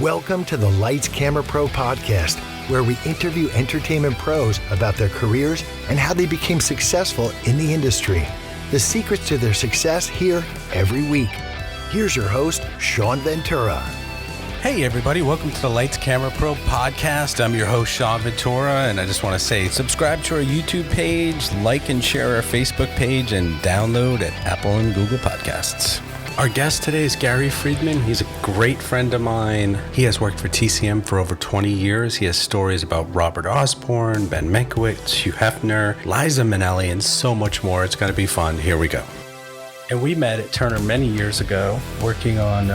Welcome to the Lights, Camera, Pro podcast, where we interview entertainment pros about their careers and how they became successful in the industry. The secrets to their success here every week. Here's your host, Sean Ventura. Hey everybody, welcome to the Lights, Camera, Pro podcast. I'm your host, Sean Ventura, and I just want to say subscribe to our YouTube page, like and share our Facebook page, and download at Apple and Google Podcasts. Our guest today is Gary Freedman. He's a great friend of mine. He has worked for TCM for over 20 years. He has stories about Robert Osborne, Ben Mankiewicz, Hugh Hefner, Liza, Minelli, and so much more. It's going to be fun. Here we go. And we met at Turner many years ago, working on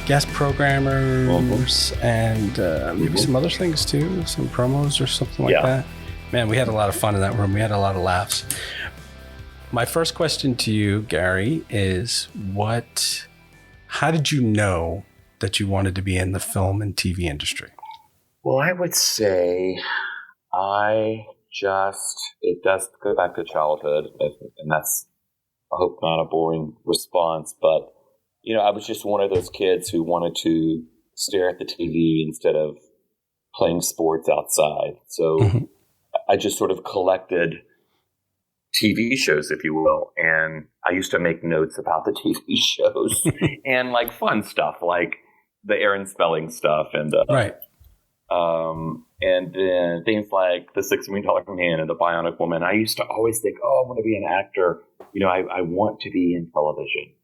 guest programmers and maybe some other things too, some promos or something like that. Man, we had a lot of fun in that room. We had a lot of laughs. My first question to you, Gary, is how did you know that you wanted to be in the film and TV industry? Well, I would say it does go back to childhood, and that's, I hope, not a boring response, but I was just one of those kids who wanted to stare at the TV instead of playing sports outside. So I just sort of collected TV shows, if you will. And I used to make notes about the TV shows and like fun stuff, like the Aaron Spelling stuff and and then things like the $6 Million Man and the Bionic Woman. I used to always think, I want to be an actor. I want to be in television.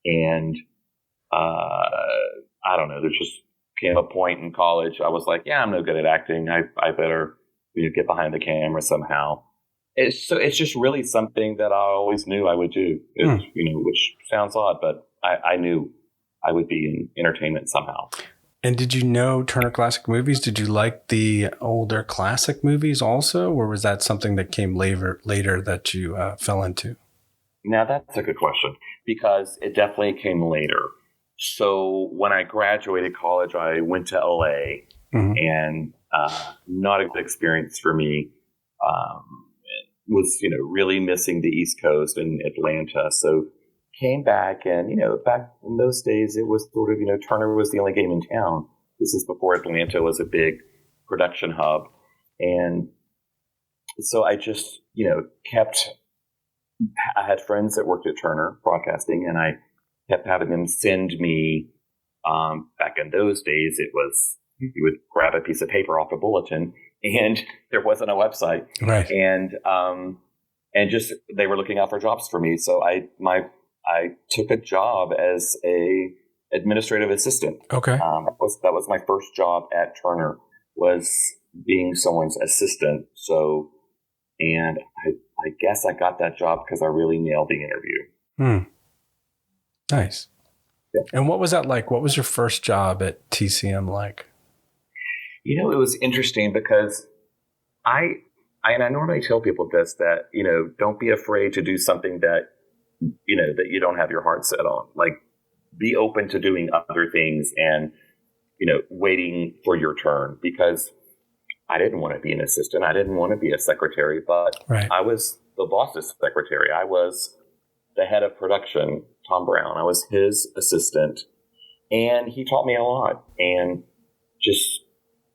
And I don't know, there just came a point in college. I was like, I'm no good at acting. I better get behind the camera somehow. It's just really something that I always knew I would do. Which sounds odd, but I knew I would be in entertainment somehow. And did you know Turner Classic Movies? Did you like the older classic movies also, or was that something that came later that you fell into? Now, that's a good question, because it definitely came later. So when I graduated college, I went to LA, and not a good experience for me. Was really missing the East Coast and Atlanta. So came back, and back in those days, it was sort of Turner was the only game in town. This is before Atlanta was a big production hub, and so I just I had friends that worked at Turner Broadcasting, and I kept having them send me, back in those days, it was, you would grab a piece of paper off a bulletin, and there wasn't a website. Right. And just, they were looking out for jobs for me. So I took a job as a administrative assistant. Okay. That was my first job at Turner, was being someone's assistant. So, and I guess I got that job because I really nailed the interview. Nice. Yeah. And what was that like? What was your first job at TCM like? It was interesting because I normally tell people this, that, don't be afraid to do something that, that you don't have your heart set on. Like, be open to doing other things and, waiting for your turn, because I didn't want to be an assistant. I didn't want to be a secretary, but I was the boss's secretary. I was the head of production, Tom Brown. I was his assistant, and he taught me a lot. And just,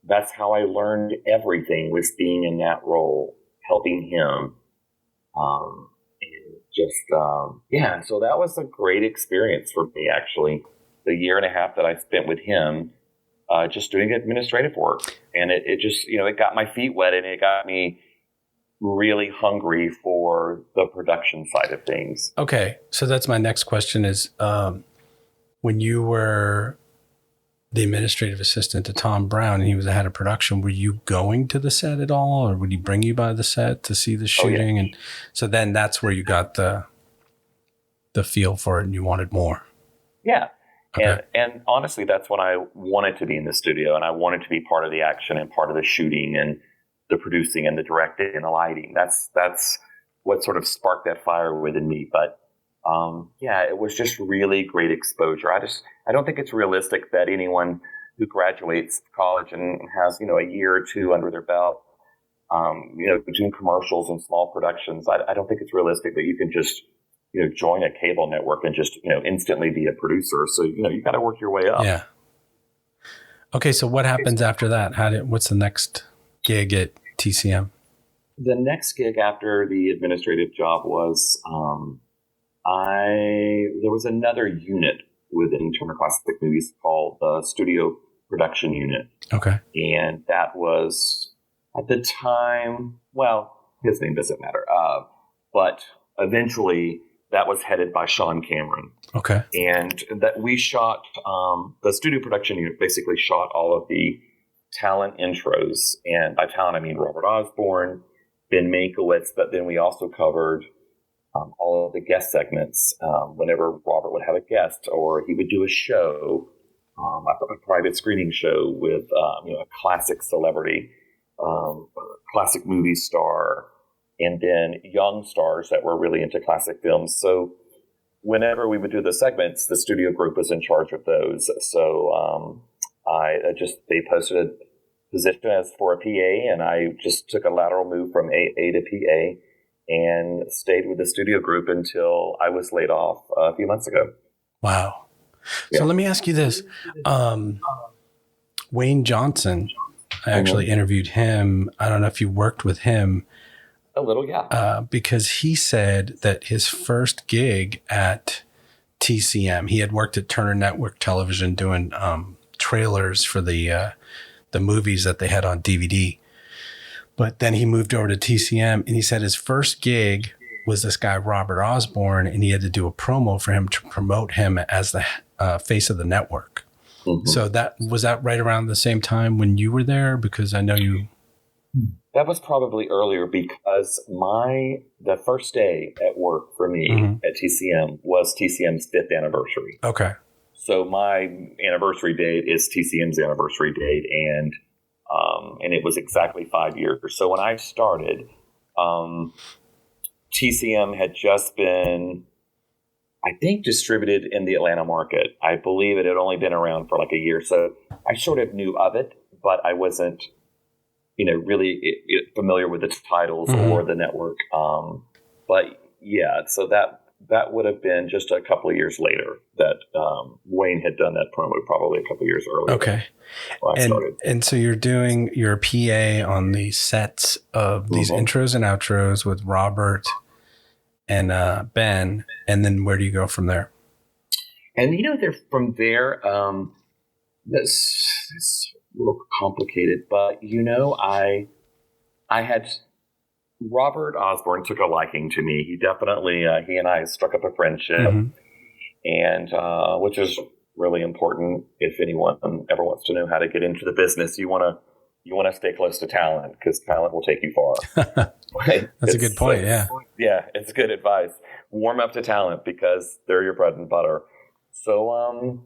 that's how I learned everything, was being in that role, helping him. So that was a great experience for me, actually. The year and a half that I spent with him, just doing administrative work. And it just, it got my feet wet, and it got me really hungry for the production side of things. Okay. So that's my next question is, when you were the administrative assistant to Tom Brown and he was the head of production, were you going to the set at all, or would he bring you by the set to see the shooting? And so then that's where you got the feel for it and you wanted more. Yeah. Okay. And honestly, that's when I wanted to be in the studio, and I wanted to be part of the action and part of the shooting and the producing and the directing and the lighting. That's what sort of sparked that fire within me. But it was just really great exposure. I don't think it's realistic that anyone who graduates college and has, a year or two under their belt, doing commercials and small productions, I don't think it's realistic that you can just, join a cable network and just, instantly be a producer. So, you got to work your way up. Yeah. Okay, so what happens after that? What's the next gig at TCM? The next gig after the administrative job was there was another unit within Turner Classic Movies called the Studio Production Unit. Okay. And that was at the time, well, his name doesn't matter, but eventually that was headed by Sean Cameron. Okay. And that we shot, the Studio Production Unit basically shot all of the talent intros. And by talent, I mean Robert Osborne, Ben Mankiewicz, but then we also covered all of the guest segments. Whenever Robert would have a guest or he would do a show, a private screening show with a classic celebrity, classic movie star, and then young stars that were really into classic films. So whenever we would do the segments, the studio group was in charge of those. So they posted a position as for a PA, and I just took a lateral move from AA to PA and stayed with the studio group until I was laid off a few months ago. Wow. Yeah. So let me ask you this. Wayne Johnson, I actually interviewed him. I don't know if you worked with him. A little, yeah. Because he said that his first gig at TCM, he had worked at Turner Network Television doing trailers for the movies that they had on DVD. But then he moved over to TCM, and he said his first gig was this guy, Robert Osborne, and he had to do a promo for him to promote him as the face of the network. Mm-hmm. So was that right around the same time when you were there? Because I know you... That was probably earlier, because the first day at work for me at TCM was TCM's 5th anniversary. Okay. So my anniversary date is TCM's anniversary date, and it was exactly 5 years. So when I started, TCM had just been, I think, distributed in the Atlanta market. I believe it had only been around for like a year. So I sort of knew of it, but I wasn't, really familiar with its titles or the network. But yeah, so that would have been just a couple of years later that Wayne had done that promo, probably a couple of years earlier. Okay. When I started. And so you're a PA on the sets of these intros and outros with Robert and Ben, and then where do you go from there? And from there, that's a little complicated, but I had Robert Osborne took a liking to me. He definitely he and I struck up a friendship, and which is really important. If anyone ever wants to know how to get into the business, you want to stay close to talent, because talent will take you far. Right? That's a good point. Yeah. Yeah, it's good advice. Warm up to talent, because they're your bread and butter. So,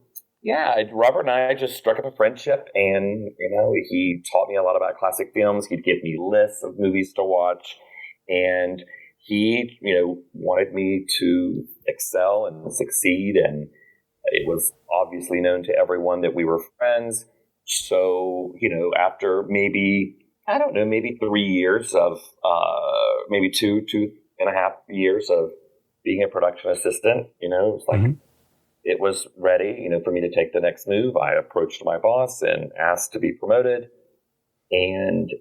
Robert and I just struck up a friendship, and, he taught me a lot about classic films. He'd give me lists of movies to watch, and he, wanted me to excel and succeed. And it was obviously known to everyone that we were friends. So, after maybe 3 years of, maybe two and a half years of being a production assistant, it was like, it was ready, for me to take the next move. I approached my boss and asked to be promoted. And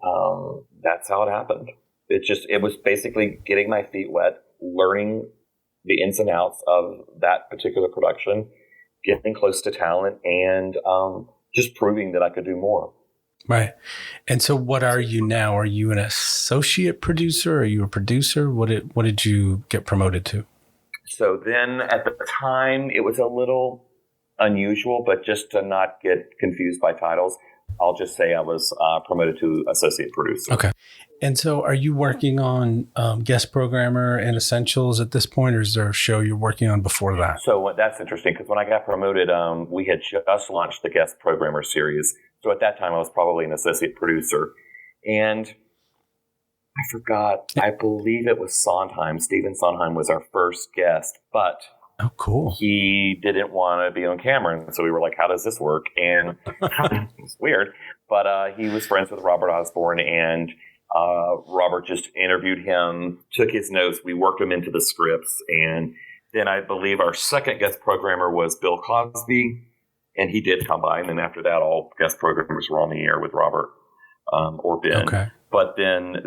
that's how it happened. It was basically getting my feet wet, learning the ins and outs of that particular production, getting close to talent, and just proving that I could do more. Right. And so what are you now? Are you an associate producer? Are you a producer? What did you get promoted to? So then at the time, it was a little unusual, but just to not get confused by titles, I'll just say I was promoted to associate producer. Okay. And so are you working on guest programmer and essentials at this point, or is there a show you're working on before that? So that's interesting, because when I got promoted, we had just launched the guest programmer series. So at that time, I was probably an associate producer. And I forgot, I believe it was Sondheim. Stephen Sondheim was our first guest, but oh, cool. He didn't want to be on camera. And so we were like, how does this work? And it's weird. But he was friends with Robert Osborne, and Robert just interviewed him, took his notes. We worked him into the scripts. And then I believe our second guest programmer was Bill Cosby. And he did come by, and then after that, all guest programmers were on the air with Robert or Ben. Okay. But then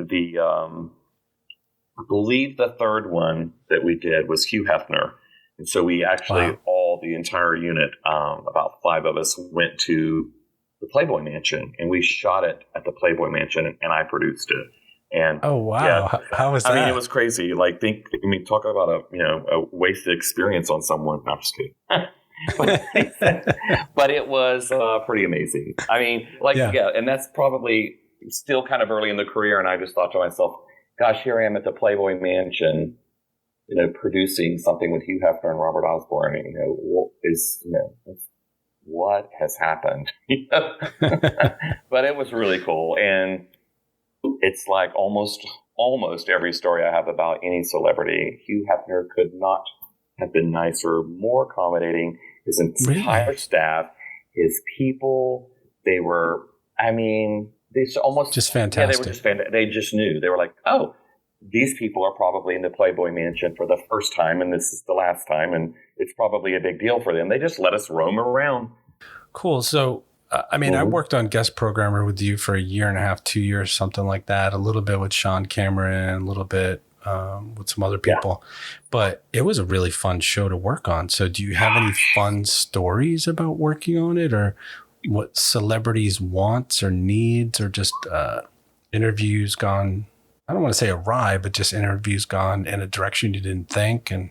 I believe the third one that we did was Hugh Hefner. And so we actually, all the entire unit, about 5 of us, went to the Playboy Mansion, and we shot it at the Playboy Mansion, and I produced it. And oh wow, yeah, how was that? I mean, it was crazy. Like, talk about a wasted experience on someone. No, I'm just kidding. but it was pretty amazing. I mean, and that's probably still kind of early in the career, and I just thought to myself, gosh, here I am at the Playboy Mansion, producing something with Hugh Hefner and Robert Osborne. What has happened? But it was really cool, and it's like almost every story I have about any celebrity, Hugh Hefner could not have been nicer, more accommodating. His entire staff, his people, they were, just fantastic. Yeah, they were just fantastic. They just knew. They were like, oh, these people are probably in the Playboy Mansion for the first time, and this is the last time, and it's probably a big deal for them. They just let us roam around. Cool. So, I worked on guest programmer with you for 1.5 years, 2 years, something like that. A little bit with Sean Cameron, a little bit with some other people. Yeah. But it was a really fun show to work on. So do you have any fun stories about working on it, or what celebrities wants or needs, or just interviews gone, I don't want to say awry, but just interviews gone in a direction you didn't think? And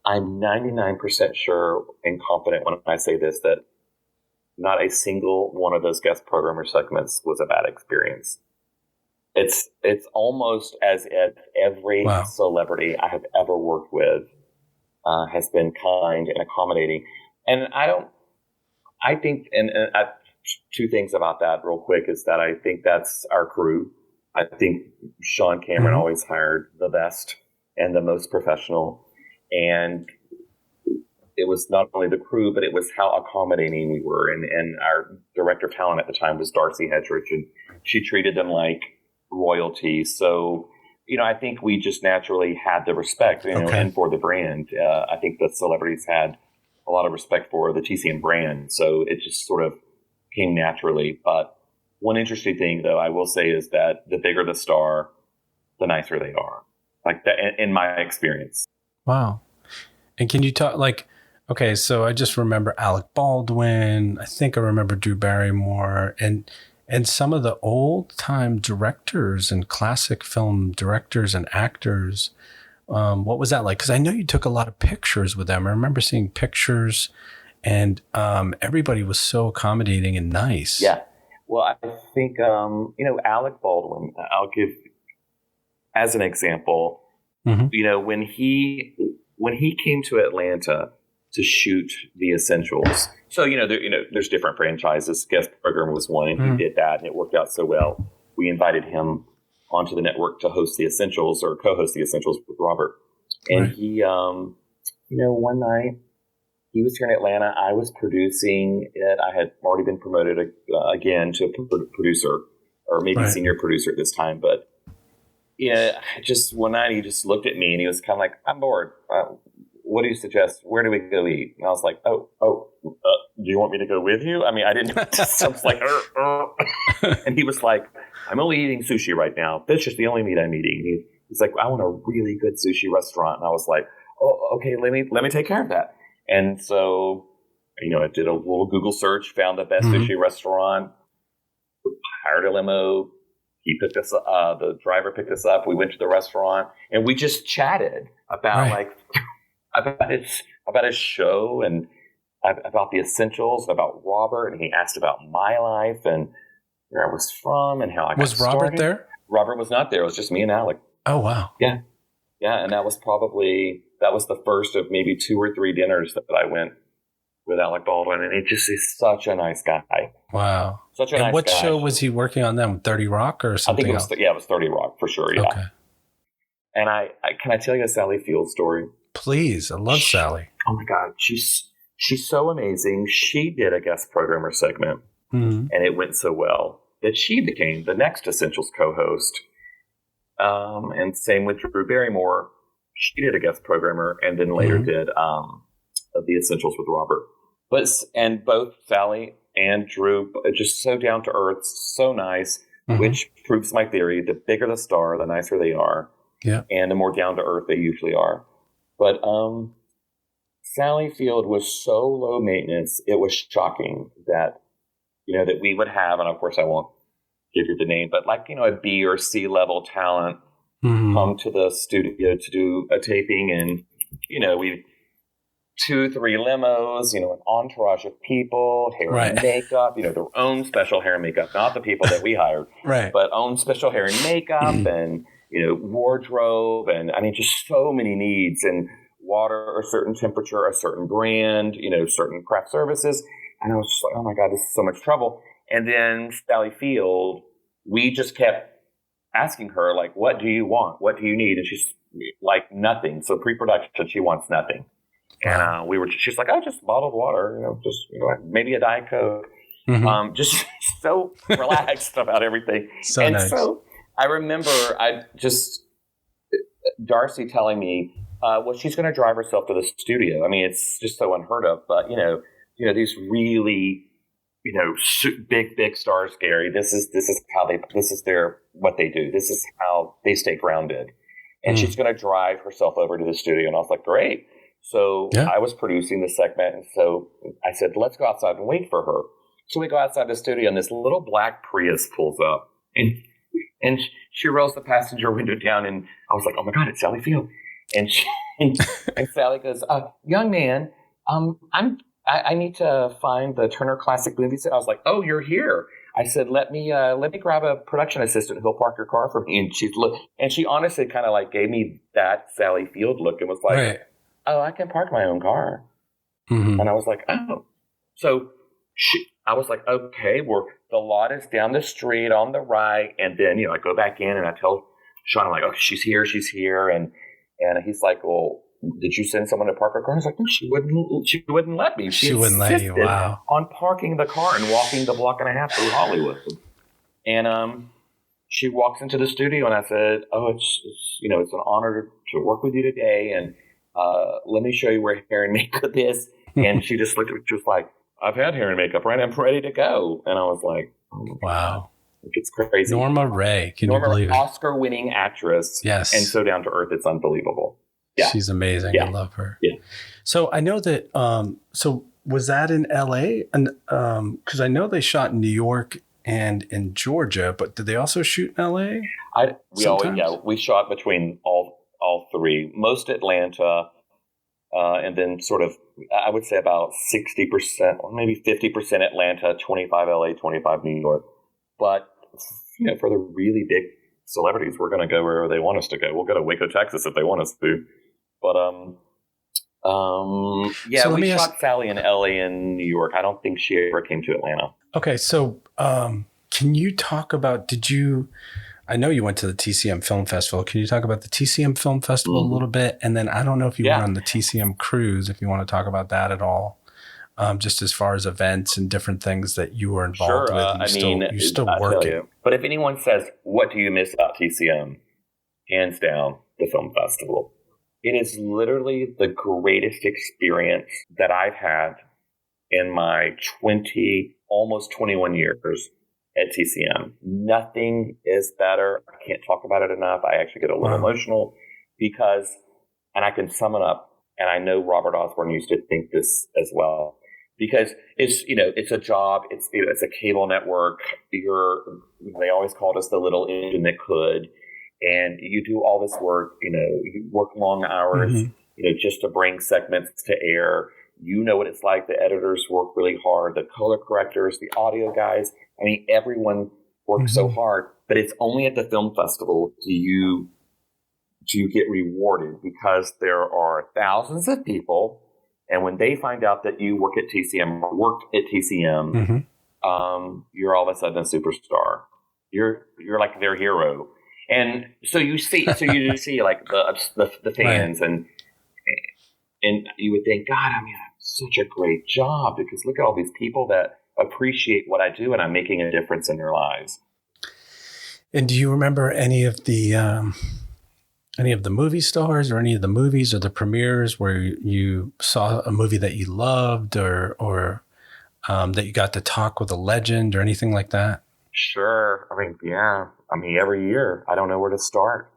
I'm 99% sure and confident when I say this, that not a single one of those guest programmer segments was a bad experience. It's almost as if every celebrity I have ever worked with has been kind and accommodating. And I think, two things about that real quick is that I think that's our crew. I think Sean Cameron always hired the best and the most professional. And it was not only the crew, but it was how accommodating we were. And our director of talent at the time was Darcy Hedrich, and she treated them like royalty. So, I think we just naturally had the respect, and for the brand. I think the celebrities had a lot of respect for the TCM brand. So it just sort of came naturally. But one interesting thing, though, I will say is that the bigger the star, the nicer they are. Like that, in my experience. Wow. And can you talk, okay, so I just remember Alec Baldwin. I think I remember Drew Barrymore, and some of the old time directors and classic film directors and actors. What was that like? Because I know you took a lot of pictures with them. I remember seeing pictures, and everybody was so accommodating and nice. Yeah. Well, I think, Alec Baldwin, I'll give as an example, when he came to Atlanta to shoot The Essentials. So, there's different franchises. Guest Program was one, and he did that, and it worked out so well. We invited him onto the network to host The Essentials, or co-host The Essentials with Robert. And he, one night, he was here in Atlanta. I was producing it. I had already been promoted again to a producer, or maybe senior producer at this time. But just one night he just looked at me and he was kind of like, "I'm bored. What do you suggest? Where do we go eat?" And I was like, "Do you want me to go with you?" I mean, I didn't. I was like, and he was like, "I'm only eating sushi right now. Fish is the only meat I'm eating." He's like, "I want a really good sushi restaurant." And I was like, "Oh, okay. Let me take care of that." And so, I did a little Google search, found the best sushi restaurant, hired a limo. He picked us up. The driver picked us up. We went to the restaurant, and we just chatted about about his show and about The Essentials, about Robert. And he asked about my life and where I was from and how I got started. Was Robert there? Robert was not there. It was just me and Alec. Oh, wow. Yeah. Yeah. And that was the first of maybe 2 or 3 dinners that I went with Alec Baldwin. And he's such a nice guy. Wow. Such a nice guy. And what show was he working on then? 30 Rock or something? I think it was 30 Rock for sure. Yeah. Okay. And can I tell you a Sally Field story? Please. I love Sally. Oh my God. She's so amazing. She did a guest programmer segment and it went so well that she became the next Essentials co-host. And same with Drew Barrymore. She did a guest programmer and then later did The Essentials with Robert. And both Sally and Drew are just so down to earth, so nice, which proves my theory. The bigger the star, the nicer they are. Yeah. And the more down to earth they usually are. But Sally Field was so low maintenance, it was shocking that, that we would have, and of course I won't give you the name, but like, a B or C level talent come to the studio to do a taping, and, we 2-3 limos, an entourage of people, hair and makeup, their own special hair and makeup, not the people that we hired, but own special hair and makeup and, wardrobe, and I mean, just so many needs, and water, a certain temperature, a certain brand, certain craft services. And I was just like, oh my God, this is so much trouble. And then Sally Field, we just kept asking her, like, what do you want? What do you need? And she's like, nothing. So pre-production, she wants nothing. And she's like, oh, just bottled water, maybe a Diet Coke. Just so relaxed about everything. So nice. So I remember Darcy telling me, well, she's going to drive herself to the studio. I mean, it's just so unheard of, but these really, big stars, Gary. This is what they do. This is how they stay grounded. And she's going to drive herself over to the studio. And I was like, great. So I was producing the segment. And so I said, let's go outside and wait for her. So we go outside the studio, and this little black Prius pulls up, and she rolls the passenger window down. And I was like, oh my God, it's Sally Field. And Sally goes, young man, I need to find the Turner Classic Movie Set. I was like, oh, you're here. I said, let me grab a production assistant who'll park your car for me. And she honestly kind of like gave me that Sally Field look and was like, oh, I can park my own car. And I was like, oh. So I was like, okay, the lot is down the street on the right. And then, I go back in and I tell Sean, I'm like, oh, she's here. And he's like, well, did you send someone to park her car? I was like, no, she wouldn't let me. She wouldn't let you. Wow. On parking the car and walking the block and a half through Hollywood. And she walks into the studio, and I said, oh, it's an honor to work with you today. And let me show you where hair and makeup is. And she just looked at me, just like, I've had hair and makeup, right? I'm ready to go. And I was like, oh, wow. It's crazy. Norma Ray, can you believe it? Oscar-winning actress. Yes. And so down to earth, it's unbelievable. Yeah. She's amazing. Yeah. I love her. Yeah. So I know that, so was that in LA? And because I know they shot in New York and in Georgia, but did they also shoot in LA? We shot between all three, most Atlanta, and then sort of, I would say about 60% or maybe 50% Atlanta, 25 LA, 25 New York. But, for the really big celebrities, we're going to go wherever they want us to go. We'll go to Waco, Texas if they want us to. But, so we shot Sally in LA and New York. I don't think she ever came to Atlanta. Okay. So, can you talk about, I know you went to the TCM Film Festival. Can you talk about the TCM Film Festival a little bit? And then I don't know if you went on the TCM cruise, if you want to talk about that at all. Just as far as events and different things that you were involved with. You're still working. But if anyone says, what do you miss about TCM? Hands down, the film festival. It is literally the greatest experience that I've had in my almost 21 years at TCM. Nothing is better. I can't talk about it enough. I actually get a little emotional because, and I can sum it up, and I know Robert Osborne used to think this as well, because it's a job, it's a cable network. They always called us the little engine that could, and you do all this work, you work long hours, just to bring segments to air. You know what it's like. The editors work really hard, the color correctors, the audio guys. I mean, everyone works so hard, but it's only at the film festival do you get rewarded, because there are thousands of people. And when they find out that you work at TCM or worked at TCM, you're all of a sudden a superstar. You're like their hero. And so you see like the fans and you would think, God, I mean, such a great job, because look at all these people that appreciate what I do and I'm making a difference in their lives. And do you remember any of the, any of the movie stars or any of the movies or the premieres where you saw a movie that you loved or that you got to talk with a legend or anything like that? Sure. I mean, yeah. I mean, every year, I don't know where to start.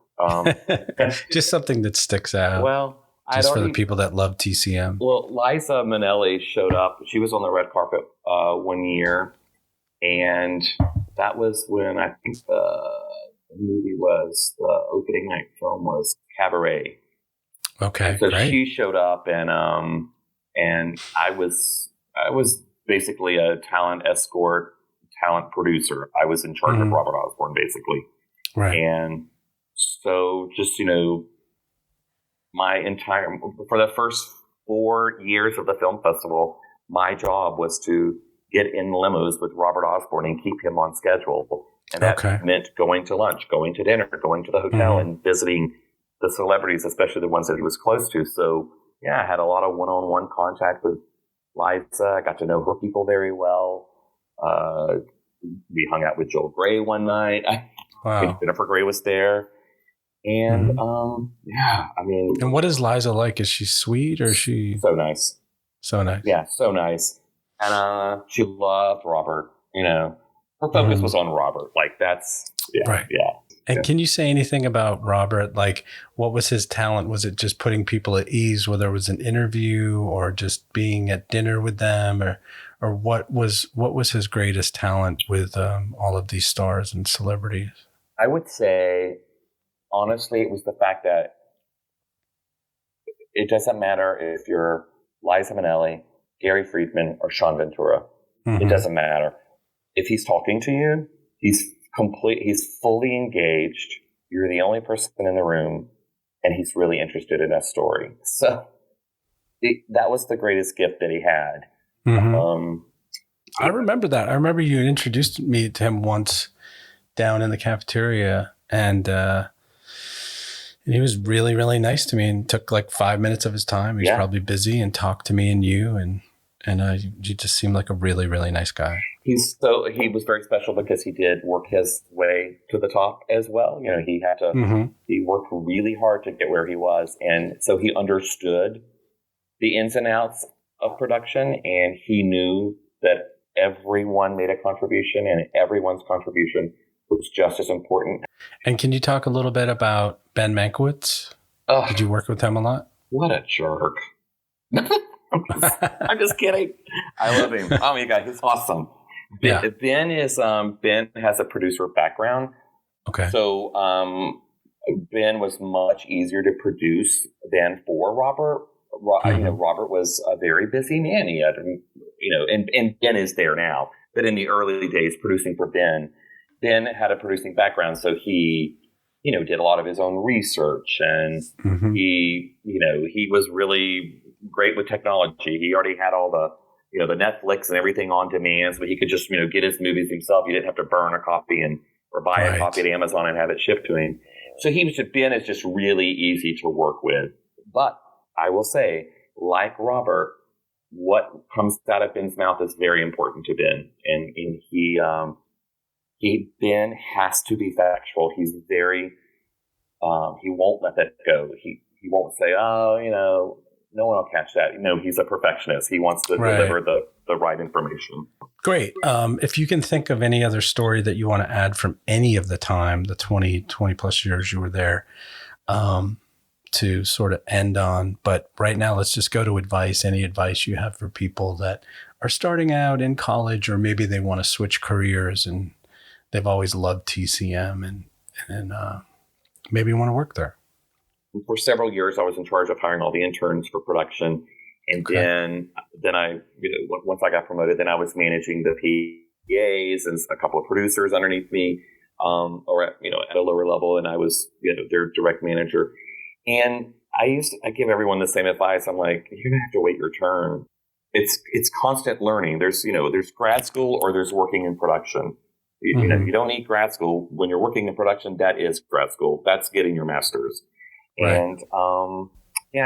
Just something that sticks out. Well, just for the people that love TCM. Well, Liza Minelli showed up. She was on the red carpet one year, and that was when I think the opening night film was Cabaret. Okay, so great. She showed up, and I was basically a talent escort, talent producer. I was in charge of Robert Osborne, basically. Right. And so just, for the first 4 years of the film festival, my job was to get in limos with Robert Osborne and keep him on schedule. And that meant going to lunch, going to dinner, going to the hotel and visiting the celebrities, especially the ones that he was close to. So, yeah, I had a lot of one-on-one contact with Liza. I got to know her people very well. We hung out with Joel Grey one night. Wow. Jennifer Grey was there. And, yeah, I mean. And what is Liza like? Is she sweet or is she? So nice. So nice. Yeah, so nice. And she loved Robert, Her focus was on Robert. Like, that's, right. Yeah. And can you say anything about Robert? Like, what was his talent? Was it just putting people at ease, whether it was an interview or just being at dinner with them, or what was his greatest talent with all of these stars and celebrities? I would say, honestly, it was the fact that it doesn't matter if you're Liza Minnelli, Gary Freedman, or Sean Ventura. It doesn't matter. If he's talking to you, he's fully engaged. You're the only person in the room, and he's really interested in that story. So that was the greatest gift that he had. I remember that. I remember you introduced me to him once down in the cafeteria, and he was really, really nice to me and took like 5 minutes of his time. He was probably busy and talked to me and you, and you just seemed like a really, really nice guy. He was very special because he did work his way to the top as well. He had to, he worked really hard to get where he was. And so he understood the ins and outs of production, and he knew that everyone made a contribution and everyone's contribution was just as important. And can you talk a little bit about Ben Mankiewicz? Did you work with him a lot? What a jerk. I'm just kidding. I love him. Oh my God, he's awesome. Yeah. Ben has a producer background. Okay. So Ben was much easier to produce than for Robert. Robert was a very busy man. He had, and Ben is there now. But in the early days, producing for Ben had a producing background, so he, did a lot of his own research, and he was really great with technology. He already had all the, the Netflix and everything on demand, so he could just, get his movies himself. You didn't have to burn a copy or buy a copy at Amazon and have it shipped to him. So Ben is just really easy to work with. But I will say, like Robert, what comes out of Ben's mouth is very important to Ben, and Ben has to be factual. He's very, he won't let that go. He won't say, no one will catch that. He's a perfectionist. He wants to deliver the right information. Great. If you can think of any other story that you want to add from any of the time, the 20 plus years you were there, to sort of end on. But right now, let's just go to advice. Any advice you have for people that are starting out in college, or maybe they want to switch careers and they've always loved TCM and maybe want to work there. For several years, I was in charge of hiring all the interns for production. And then I, once I got promoted, then I was managing the PAs and a couple of producers underneath me, or at a lower level. And I was, their direct manager. And I give everyone the same advice. I'm like, you're going to have to wait your turn. It's constant learning. There's grad school or there's working in production. You don't need grad school. When you're working in production, that is grad school. That's getting your master's. Right. And,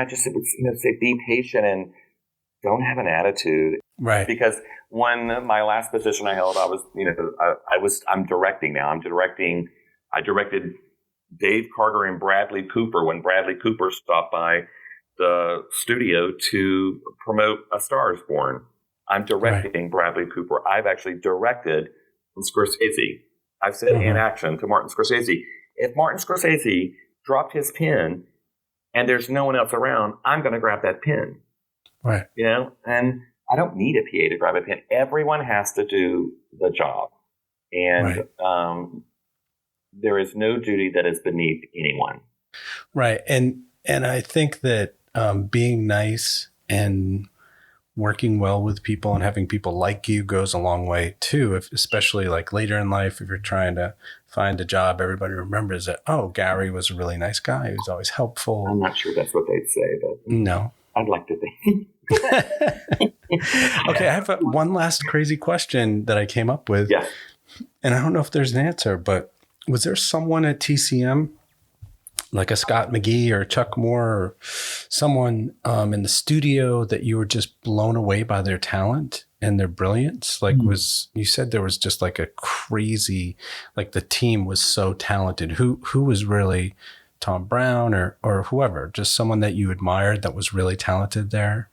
just say be patient and don't have an attitude. Right. Because when my last position I held, I was, I'm directing now. I directed Dave Carter and Bradley Cooper when Bradley Cooper stopped by the studio to promote A Star Is Born. I'm directing Bradley Cooper. I've actually directed Scorsese. I've said in action to Martin Scorsese, if Martin Scorsese dropped his pen and there's no one else around, I'm going to grab that pen. Right. You know, and I don't need a PA to grab a pen. Everyone has to do the job. And there is no duty that is beneath anyone. Right. And I think that being nice and working well with people and having people like you goes a long way too, especially like later in life, if you're trying to find a job, everybody remembers that, oh, Gary was a really nice guy. He was always helpful. I'm not sure that's what they'd say, but no, I'd like to think. Okay, I have one last crazy question that I came up with. Yeah. And I don't know if there's an answer, but was there someone at TCM, like a Scott McGee or Chuck Moore or someone in the studio that you were just blown away by their talent and their brilliance? Like you said there was just like a crazy, like the team was so talented. Who was really Tom Brown or whoever, just someone that you admired that was really talented there?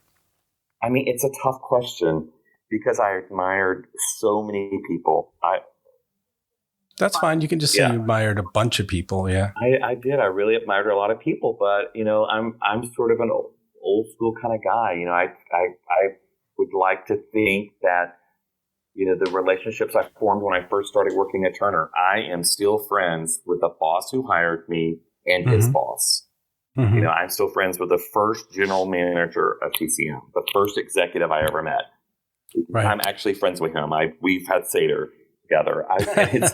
I mean, it's a tough question because I admired so many people. That's fine. You can just say you admired a bunch of people. Yeah, I did. I really admired a lot of people, but you know, I'm sort of an old school kind of guy. You know, I would like to think that, you know, the relationships I formed when I first started working at Turner, I am still friends with the boss who hired me and his boss. You know, I'm still friends with the first general manager of TCM, the first executive I ever met. Right. I'm actually friends with him. We've had Seder together.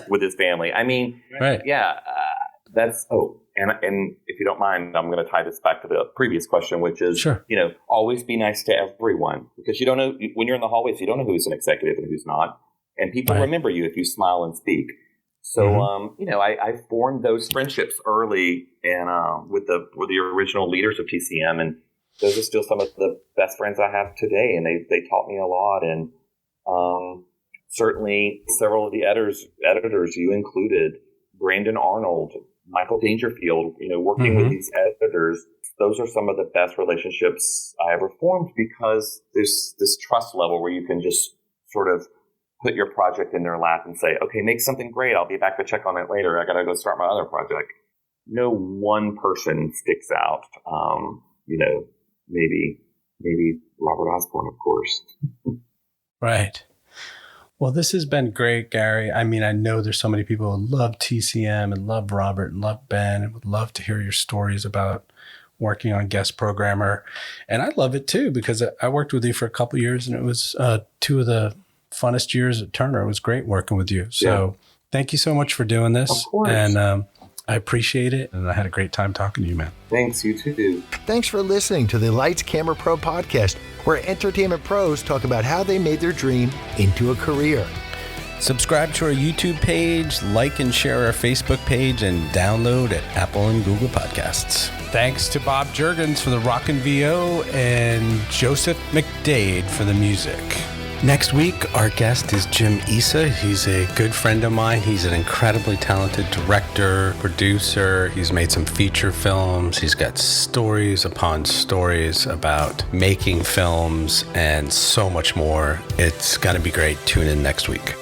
With his family. I mean, that's, and if you don't mind, I'm going to tie this back to the previous question, which is, you know, always be nice to everyone, because you don't know, when you're in the hallways, you don't know who's an executive and who's not. And people remember you if you smile and speak. So, you know, I formed those friendships early and with the original leaders of TCM, and those are still some of the best friends I have today. And they taught me a lot. And certainly several of the editors, you included, Brandon Arnold, Michael Dangerfield, you know, working with these editors, those are some of the best relationships I ever formed, because there's this trust level where you can just sort of put your project in their lap and say, okay, make something great. I'll be back to check on it later. I got to go start my other project. No one person sticks out. You know, maybe Robert Osborne, of course. Right. Well, this has been great, Gary. I mean, I know there's so many people who love TCM and love Robert and love Ben and would love to hear your stories about working on Guest Programmer. And I love it too, because I worked with you for a couple of years, and it was two of the funnest years at Turner. It was great working with you. So thank you so much for doing this. Of course. And I appreciate it. And I had a great time talking to you, man. Thanks, you too. Thanks for listening to the Lights Camera Pro podcast, where entertainment pros talk about how they made their dream into a career. Subscribe to our YouTube page, like and share our Facebook page, and download at Apple and Google Podcasts. Thanks to Bob Juergens for the Rockin' VO and Joseph McDade for the music. Next week, our guest is Jim Issa. He's a good friend of mine. He's an incredibly talented director, producer. He's made some feature films. He's got stories upon stories about making films and so much more. It's going to be great. Tune in next week.